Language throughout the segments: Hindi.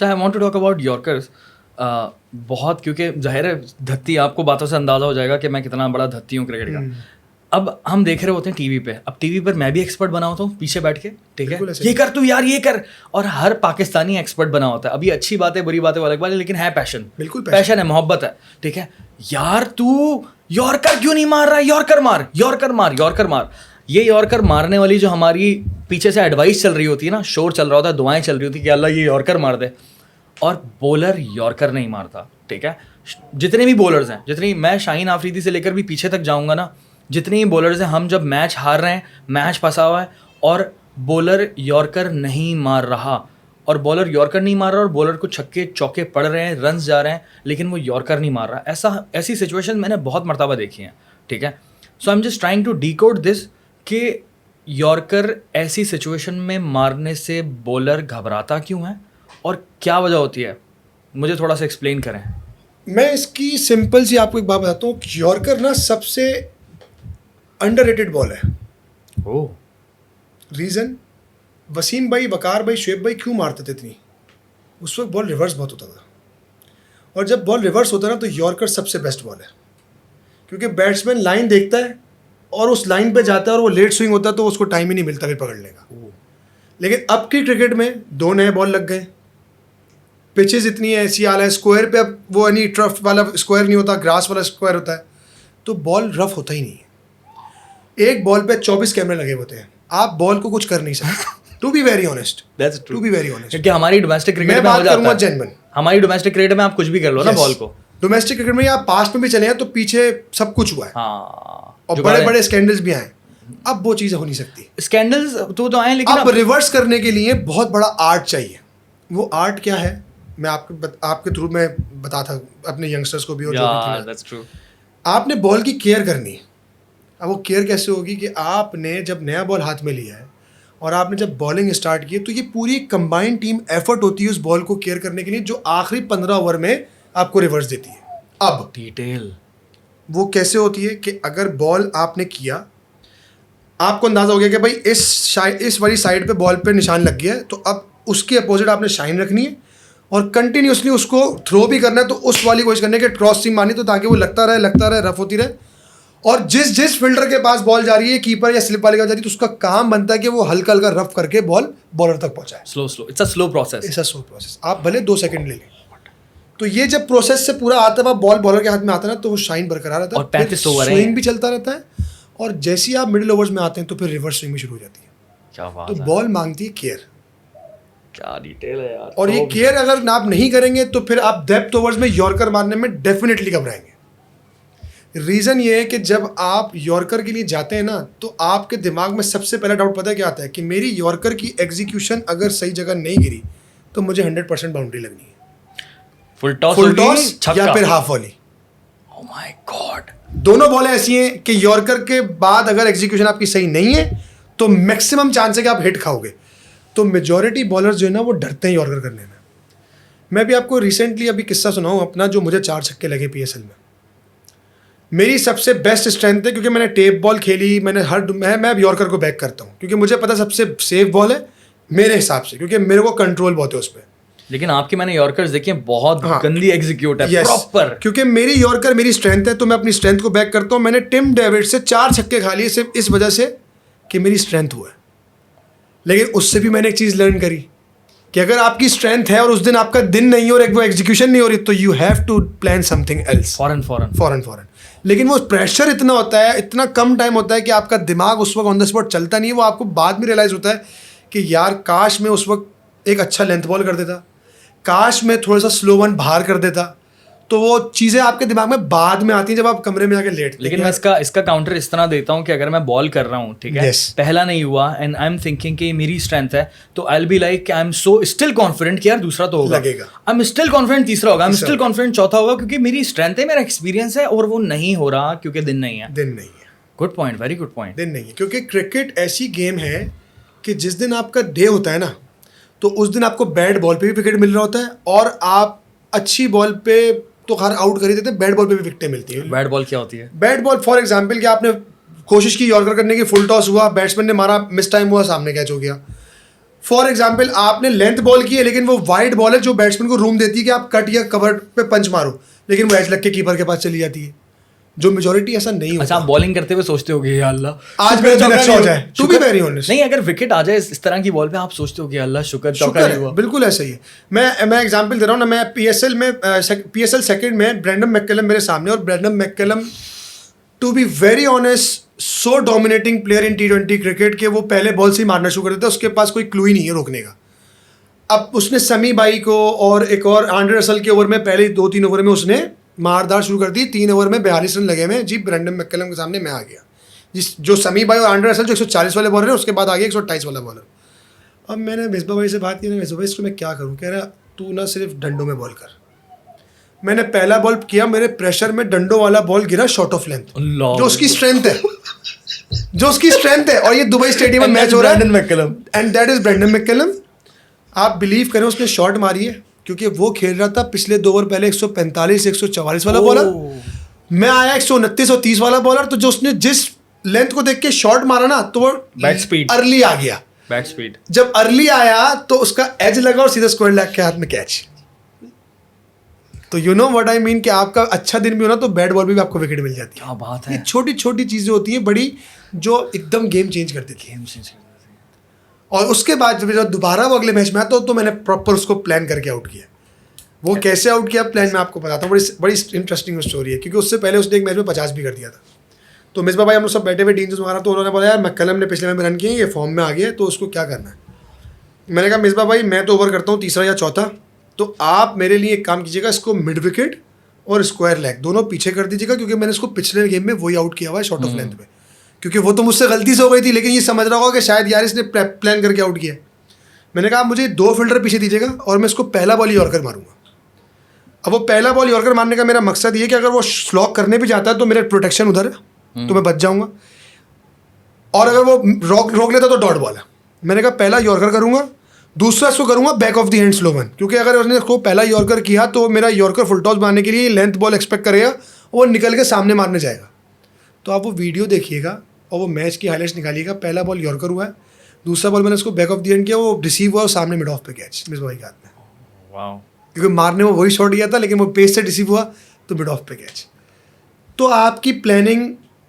अच्छा, I want to talk about yorkers. बहुत, क्योंकि जाहिर है धत्ती, आपको बातों से अंदाजा हो जाएगा कि मैं कितना बड़ा धत्ती हूँ क्रिकेट का। अब हम देख रहे होते हैं टीवी पे, अब टीवी पर मैं भी एक्सपर्ट बना होता हूँ पीछे बैठ के, ठीक है, ये कर तू यार, ये कर, और हर पाकिस्तानी एक्सपर्ट बना होता है। अभी अच्छी बात है, बुरी बात है, वो अलग बात है, लेकिन है पैशन, बिल्कुल पैशन है, मोहब्बत है, ठीक है। यार तू यॉर्कर क्यों नहीं मार रहा है, यॉर्कर मार, यॉर्कर मार, यॉर्कर मार। ये यॉर्कर मारने वाली जो हमारी पीछे से एडवाइस चल रही होती है ना, शोर चल रहा होता है, दुआएं चल रही होती है कि अल्लाह ये यॉर्कर मार दे, और बॉलर यॉर्कर नहीं मारता, ठीक है। जितने भी बॉलर्स हैं, जितनी, मैं शाहीन आफरीदी से लेकर भी पीछे तक जाऊंगा ना, जितने ही बॉलर्स हैं, हम जब मैच हार रहे हैं, मैच फंसा हुआ है, और बॉलर यॉर्कर नहीं मार रहा, और बॉलर यॉर्कर नहीं मार रहा, और बॉलर को छक्के चौके पड़ रहे हैं, रन्स जा रहे हैं, लेकिन वो यॉर्कर नहीं मार रहा, ऐसी सिचुएशन मैंने बहुत मरतबा देखी हैं, ठीक है। So I am just trying to decode this कि यॉर्कर ऐसी सिचुएशन में मारने से बॉलर घबराता क्यों है और क्या वजह होती है, मुझे थोड़ा सा एक्सप्लेन करें। मैं इसकी सिंपल सी आपको एक बात बताता हूँ। यॉर्कर ना सबसे अंडररेटेड बॉल है। ओह, रीज़न, वसीम भाई, वकार भाई, शुएब भाई क्यों मारते थे इतनी? उस वक्त बॉल रिवर्स बहुत होता था, और जब बॉल रिवर्स होता है ना तो यॉर्कर सबसे बेस्ट बॉल है, क्योंकि बैट्समैन लाइन देखता है और उस लाइन पे जाता है, और वो लेट स्विंग होता है तो उसको टाइम ही नहीं मिलता फिर पकड़ने का। लेकिन अब की क्रिकेट में 2 नए बॉल लग गए, पिचेस इतनी ऐसी हाल है, स्क्वायर पे अब वो यानी टर्फ वाला स्क्वायर नहीं होता, ग्रास वाला स्क्वायर होता है, तो बॉल रफ होता ही नहीं है। एक बॉल पे 24 कैमरे लगे होते हैं, आप बॉल को कुछ कर नहीं सकते। To be very honest, that's true, to be very honest, क्योंकि हमारी डोमेस्टिक क्रिकेट मैं में हो बात जाता करूंगा है, जेन्युइन। हमारी डोमेस्टिक क्रिकेट में आप कुछ भी कर लो ना बॉल को। डोमेस्टिक क्रिकेट में आप पास्ट में भी चले हैं तो पीछे सब कुछ हुआ है, हाँ, और बड़े बड़े स्कैंडल्स भी आए। अब वो चीज़ हो नहीं सकती। स्कैंडल्स तो आए, लेकिन अब रिवर्स करने के लिए बहुत बड़ा आर्ट चाहिए। वो आर्ट क्या है, मैं आपके थ्रू में बताता अपने यंगस्टर्स को भी, और जो भी दैट्स ट्रू। आपने बॉल की केयर करनी है। अब वो केयर कैसे होगी कि आपने जब नया बॉल हाथ में लिया है और आपने जब बॉलिंग स्टार्ट की है, तो ये पूरी कंबाइंड टीम एफर्ट होती है उस बॉल को केयर करने के लिए, जो आखिरी 15 ओवर में आपको रिवर्स देती है। अब डिटेल वो कैसे होती है कि अगर बॉल आपने किया, आपको अंदाजा हो गया कि भाई इस वाली साइड पे बॉल पे निशान लग गया है, तो अब उसके अपोजिट आपने शाइन रखनी है और कंटिन्यूसली उसको थ्रो भी करना है, तो उस वाली कोशिश करने के क्रॉस सीम मारनी, तो ताकि वो लगता रहे, रफ होती रहे। और जिस फील्डर के पास बॉल जा रही है, कीपर या स्लिप वाले के पास जा रही है, तो उसका काम बनता है कि वो हल्का हल्का रफ करके बॉल बॉलर तक पहुंचाए। Slow, it's a slow process. आप भले 2 सेकंड ले लें, तो ये जब प्रोसेस से पूरा आता है, बॉल बॉलर के हाथ में आता है ना, तो वो शाइन बरकरार रहता है, और 35 ओवर है, स्विंग भी चलता रहता है, और जैसे ही आप मिडिल ओवर्स में आते हैं तो फिर रिवर्स स्विंग भी शुरू हो जाती है। क्या बात तो है, बॉल मांगती है केयर, क्या डिटेल है यार। और ये केयर अगर आप नहीं करेंगे तो फिर आप डेप्थ ओवर्स में यॉर्कर मारने में डेफिनेटली घबराएंगे। रीज़न ये है कि जब आप यॉर्कर के लिए जाते हैं ना, तो आपके दिमाग में सबसे पहला डाउट पता है क्या आता है कि मेरी यॉर्कर की एग्जीक्यूशन अगर सही जगह नहीं गिरी तो मुझे 100% बाउंड्री लगनी है, फुल टॉस या फिर half volley. Oh my god, दोनों बॉलें ऐसी हैं कि यॉर्कर के बाद अगर एग्जीक्यूशन आपकी सही नहीं है तो मैक्सिमम चांस है कि आप हिट खाओगे। तो मेजॉरिटी बॉलर्स जो है ना, वो डरते हैं यॉर्कर करने में। मैं भी आपको रिसेंटली अभी किस्सा सुनाऊँ अपना, जो मुझे 4 छक्के लगे PSL में। मेरी सबसे बेस्ट स्ट्रेंथ है, क्योंकि मैंने टेप बॉल खेली, मैं अब यॉर्कर को बैक करता हूँ, क्योंकि मुझे पता सबसे सेफ बॉल है मेरे हिसाब से, क्योंकि मेरे को कंट्रोल बहुत है उस पर। लेकिन आपकी मैंने यॉर्कर्स देखे हैं, बहुत गंदी एग्जीक्यूट है, प्रॉपर। क्योंकि मेरी यॉर्कर मेरी स्ट्रेंथ है, तो मैं अपनी स्ट्रेंथ को बैक करता हूँ। मैंने टिम डेविड से 4 छक्के खा लिए सिर्फ इस वजह से कि मेरी स्ट्रेंथ हुआ है। लेकिन उससे भी मैंने एक चीज़ लर्न करी कि अगर आपकी स्ट्रेंथ है और उस दिन आपका दिन नहीं हो और एक वो एग्जीक्यूशन नहीं हो रही, तो you have to plan something else, फॉरन। लेकिन वो प्रेशर इतना होता है, इतना कम टाइम होता है कि आपका दिमाग उस वक्त ऑन द स्पॉट चलता नहीं है। वो आपको बाद में रियलाइज़ होता है कि यार काश मैं उस वक्त एक अच्छा लेंथ बॉल कर देता, काश मैं थोड़ा सा स्लो वन बाहर कर देता, तो वो चीज़ें आपके दिमाग में बाद में आती हैं जब आप कमरे में आके लेटते हैं। लेकिन मैं इसका काउंटर इस तरह देता हूँ कि अगर मैं बॉल कर रहा हूँ, ठीक है, पहला नहीं हुआ एंड आई एम थिंकिंग कि मेरी स्ट्रेंथ है, तो I will be like I am so still confident कि यार दूसरा तो होगा, लगेगा, आई एम स्टिल कॉन्फिडेंट तीसरा होगा, आई एम स्टिल कॉन्फिडेंट चौथा होगा, क्योंकि मेरी स्ट्रेंथ है, मेरा एक्सपीरियंस है, और वो नहीं हो रहा क्योंकि दिन नहीं है। Good point, very good point. दिन नहीं है, क्योंकि क्रिकेट ऐसी गेम है कि जिस दिन आपका डे होता है ना, तो उस दिन आपको बैड बॉल पे भी विकेट मिल रहा होता है, और आप अच्छी बॉल पे तो हर आउट कर ही देते हैं, बैड बॉल पे भी विकेटें मिलती है। बैड बॉल क्या होती है? बैड बॉल फॉर एग्जांपल कि आपने कोशिश की यॉर्कर करने की, फुल टॉस हुआ, बैट्समैन ने मारा, मिस टाइम हुआ, सामने कैच हो गया, फॉर एग्जाम्पल आपने लेंथ बॉल की है लेकिन वो वाइड बॉल है जो बैट्समैन को रूम देती है कि आप कट या कवर पे पंच मारो, लेकिन वो एज लग के कीपर के पास चली जाती है, जो मेजोरिटी ऐसा नहीं होता। अच्छा, आप बॉलिंग करते हुए सोचते होगे या अल्लाह आज मेरा दिन अच्छा हो जाए, टू बी वेरी ऑनेस्ट। नहीं, अगर विकेट आ जाए इस तरह की बॉल पे आप सोचते हो कि अल्लाह शुक्र चौका शुक्र नहीं है, हुआ। बिल्कुल ऐसा ही है। मैं एग्जांपल दे रहा हूँ ना, मैं पीएसएल सेकंड में ब्रैंडन मैककलम मेरे सामने, और Brendon McCullum to be very honest so dominating player in T20 cricket के वो पहले बॉल से ही मारना शुरू कर देता है, उसके पास कोई क्लू ही नहीं है रोकने का। अब उसने समी बाई को और एक और आंड्रे रसल के ओवर में पहले 2-3 ओवर में उसने मारदार शुरू कर दी। 3 ओवर में 42 रन लगे में जी, ब्रैंडन मैककलम के सामने मैं आ गया। जो समी बाई और आंड्रे रसल जो 140 वाले बॉलर है, उसके बाद आ गया 128 वाला बॉलर। अब मैंने मिसबा भाई से बात की ना, मिसबा भाई इसको मैं क्या करूँ? कह रहा तू ना सिर्फ डंडों में बॉल कर। मैंने पहला बॉल किया, मेरे प्रेशर में डंडों वाला बॉल गिरा शॉर्ट ऑफ लेंथ, जो उसकी स्ट्रेंथ है, और ये दुबई स्टेडियम में मैच हो रहा है, Brendon McCullum, and that is Brendon McCullum. आप बिलीव करें उसने शॉट मारी है, क्योंकि वो खेल रहा था पिछले 2 ओवर पहले 145 144 वाला बॉलर, मैं आया 129 और 30 वाला बॉलर। तो जो उसने जिस लेंथ को देख के शॉट मारा ना, तो वो बैट स्पीड, अर्ली आ गया। बैट स्पीड जब अर्ली आया तो उसका एज लगा और सीधा स्क्वायर लेग के हाथ में कैच। तो you know what I mean, कि आपका अच्छा दिन भी हो ना तो बैट बॉल भी आपको विकेट मिल जाती है। क्या बात ये है, छोटी छोटी चीजें होती हैं बड़ी, जो एकदम गेम चेंज कर देती है। और उसके बाद जब दोबारा वो अगले मैच में आता तो मैंने प्रॉपर उसको प्लान करके आउट किया। वो कैसे आउट किया प्लान मैं आपको बताता हूँ, बड़ी इंटरेस्टिंग स्टोरी है, क्योंकि उससे पहले उसने एक मैच में 50 भी कर दिया था। तो मिसबा भाई हम लोग सब बैठे हुए टीम से मारा, तो उन्होंने बोला यार मैककलम ने पिछले मैच में रन किए, ये फॉर्म में आ गया, तो उसको क्या करना है। मैंने कहा मिसबा भाई मैं तो ओवर करता हूँ तीसरा या चौथा, तो आप मेरे लिए एक काम कीजिएगा, इसको मिड विकेट और स्क्वायर लेग दोनों पीछे कर दीजिएगा, क्योंकि मैंने इसको पिछले गेम में वही आउट किया हुआ है शॉर्ट ऑफ लेंथ पे, क्योंकि वो तो मुझसे गलती से हो गई थी, लेकिन ये समझ रहा होगा कि शायद यार इसने प्लान करके आउट किया। मैंने कहा आप मुझे 2 फील्डर पीछे दीजिएगा और मैं इसको पहला बॉल यॉर्कर मारूंगा। अब वो पहला बॉल यॉर्कर मारने का मेरा मकसद ये कि अगर वो स्लॉक करने भी जाता है तो मेरा प्रोटेक्शन उधर है, तो मैं बच जाऊंगा, और अगर वो रोक लेता तो डॉट बॉल है। मैंने कहा पहला यॉर्कर करूंगा, दूसरा इसको करूंगा back of the hand slow one, क्योंकि अगर उसने इसको पहला यॉर्कर किया तो मेरा यॉर्कर फुल टॉस मारने के लिए लेंथ बॉल एक्सपेक्ट करेगा, वो निकल के सामने मारने जाएगा। तो आप वो वीडियो देखिएगा और वो मैच की हाईलाइट्स निकालिएगा। पहला बॉल यॉर्कर हुआ है, दूसरा बॉल मैंने उसको बैक ऑफ द हैंड किया, वो रिसीव हुआ और सामने मिड ऑफ पे कैच मिसबा भाई के हाथ में। वाओ, क्योंकि मारने में वही शॉट किया था, लेकिन वो पेस से रिसीव हुआ तो मिड ऑफ पे कैच। तो आपकी प्लानिंग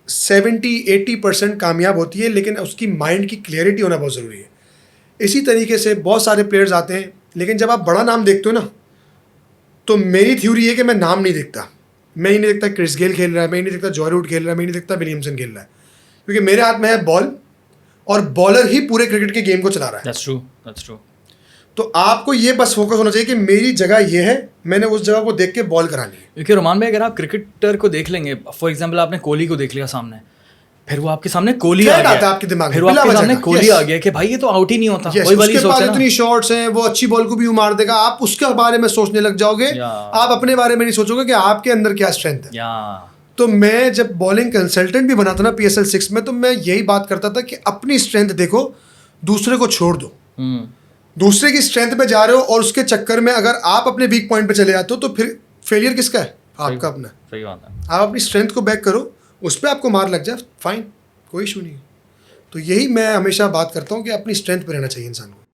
70-80% कामयाब होती है, लेकिन उसकी माइंड की क्लियरिटी होना बहुत ज़रूरी है। इसी तरीके से बहुत सारे प्लेयर्स आते हैं, लेकिन जब आप बड़ा नाम देखते हो ना, तो मेरी थ्योरी है कि मैं नाम नहीं देखता। मैं ही नहीं देखता क्रिस गेल खेल रहा है, मैं ही नहीं देखता जॉय रूट खेल रहा है, मैं ही नहीं देखता विलियमसन खेल रहा है, क्योंकि मेरे हाथ में है बॉल, और बॉलर ही पूरे क्रिकेट के गेम को चला रहा है। That's true, that's true. तो आपको ये बस फोकस होना चाहिए कि मेरी जगह ये है, मैंने उस जगह को देख के बॉल करानी है। क्योंकि रोमान भाई अगर आप क्रिकेटर को देख लेंगे, फॉर एग्जांपल आपने कोहली को देख लिया सामने, फिर वो आपके सामने कोहली आ Threat आता है गया, आपके दिमाग में, फिर वो बिला आपके वजह सामने का। कोहली Yes. आ गया कि भाई ये तो आउट ही नहीं होता। Yes, वही वाली उसके सोच पास है ना। इतनी शॉट्स हैं, वो अच्छी बॉल को भी मार देगा, आप उसके बारे में सोचने लग जाओगे, आप अपने बारे में नहीं सोचोगे कि आपके अंदर क्या स्ट्रेंथ है। या तो मैं जब बॉलिंग कंसल्टेंट भी बना था ना PSL 6 में, तो मैं यही बात करता था कि अपनी स्ट्रेंथ देखो, दूसरे को छोड़ दो। दूसरे की स्ट्रेंथ पे जा रहे हो और उसके चक्कर में अगर आप अपने वीक पॉइंट पे चले जाते हो, तो फिर फेलियर किसका है? आपका अपना। सही बात है। आप अपनी स्ट्रेंथ को बैक करो, उस पर आपको मार लग जाए, फाइन, कोई इशू नहीं है। तो यही मैं हमेशा बात करता हूँ कि अपनी स्ट्रेंथ पे रहना चाहिए इंसान को।